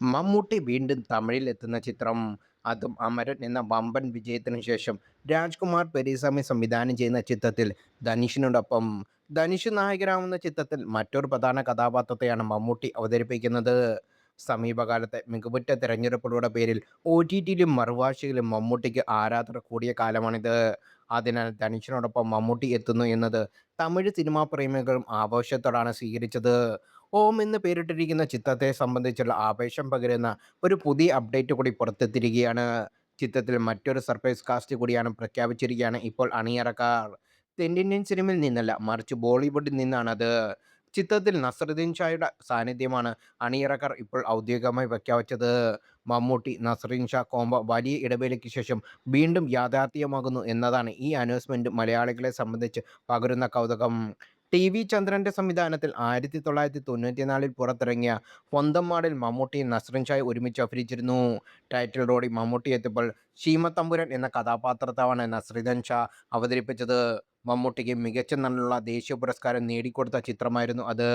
മമ്മൂട്ടി വീണ്ടും തമിഴിലെത്തുന്ന ചിത്രം. അതും 'അമരൻ' എന്ന വമ്പൻ വിജയത്തിനു ശേഷം രാജ്‌കുമാർ പെരീസാമി സംവിധാനം ചെയ്യുന്ന ചിത്രത്തിൽ ധനുഷിനോടൊപ്പം ധനുഷ് നായകനാവുന്ന ചിത്രത്തിൽ മറ്റൊരു പ്രധാന കഥാപാത്രത്തെയാണ് മമ്മൂട്ടി അവതരിപ്പിക്കുന്നത്. സമീപകാലത്തെ മികവുറ്റ തിരഞ്ഞെടുപ്പുകളുടെ പേരിൽ ഒടിടിയിലും മറുഭാഷയിലും മമ്മൂട്ടിക്ക് ആരാധകർ കൂടിയ കാലമാണിത്. അതിനാൽ ധനുഷിനോടൊപ്പം മമ്മൂട്ടി എത്തുന്നു എന്നത് തമിഴ് സിനിമാ പ്രേമികളും ആഘോഷത്തോടാണ് സ്വീകരിച്ചത്. ഓം എന്ന് പേരിട്ടിരിക്കുന്ന ചിത്രത്തെ സംബന്ധിച്ചുള്ള ആവേശം പകരുന്ന ഒരു പുതിയ അപ്ഡേറ്റ് കൂടി പുറത്തെത്തിയിരിക്കുകയാണ്. ചിത്രത്തിൽ മറ്റൊരു സർപ്രൈസ് കാസ്റ്റ് കൂടിയാണ് പ്രഖ്യാപിച്ചിരിക്കുകയാണ് ഇപ്പോൾ അണിയറക്കാർ. തെന്നിന്ത്യൻ സിനിമയിൽ നിന്നല്ല, മറിച്ച് ബോളിവുഡിൽ നിന്നാണത്. ചിത്രത്തിൽ നസറുദ്ദീൻ ഷായുടെ സാന്നിധ്യമാണ് അണിയറക്കാർ ഇപ്പോൾ ഔദ്യോഗികമായി പ്രഖ്യാപിച്ചത്. മമ്മൂട്ടി നസറുദ്ദീൻ ഷാ കോംബോ വലിയ ഇടവേളയ്ക്ക് ശേഷം വീണ്ടും യാഥാർത്ഥ്യമാകുന്നു എന്നതാണ് ഈ അനൗൺസ്മെന്റ് മലയാളികളെ സംബന്ധിച്ച് പകരുന്ന കൗതുകം. ടി.വി. ചന്ദ്രന്റെ സംവിധാനത്തിൽ 1994-ൽ പുറത്തിറങ്ങിയ സ്വന്തം നാടിൽ മമ്മൂട്ടിയും നസ്രിൻ ഷായും ഒരുമിച്ച് അഭിനയിച്ചിരുന്നു. ടൈറ്റിൽ റോളിൽ മമ്മൂട്ടി എത്തിയപ്പോൾ ശീമത്തമ്പുരാൻ എന്ന കഥാപാത്രത്തെയാണ് നസ്രുദ്ദീൻ ഷാ അവതരിപ്പിച്ചത്. മമ്മൂട്ടിക്ക് മികച്ച നടനുള്ള ദേശീയ പുരസ്കാരം നേടിക്കൊടുത്ത ചിത്രമായിരുന്നു അത്.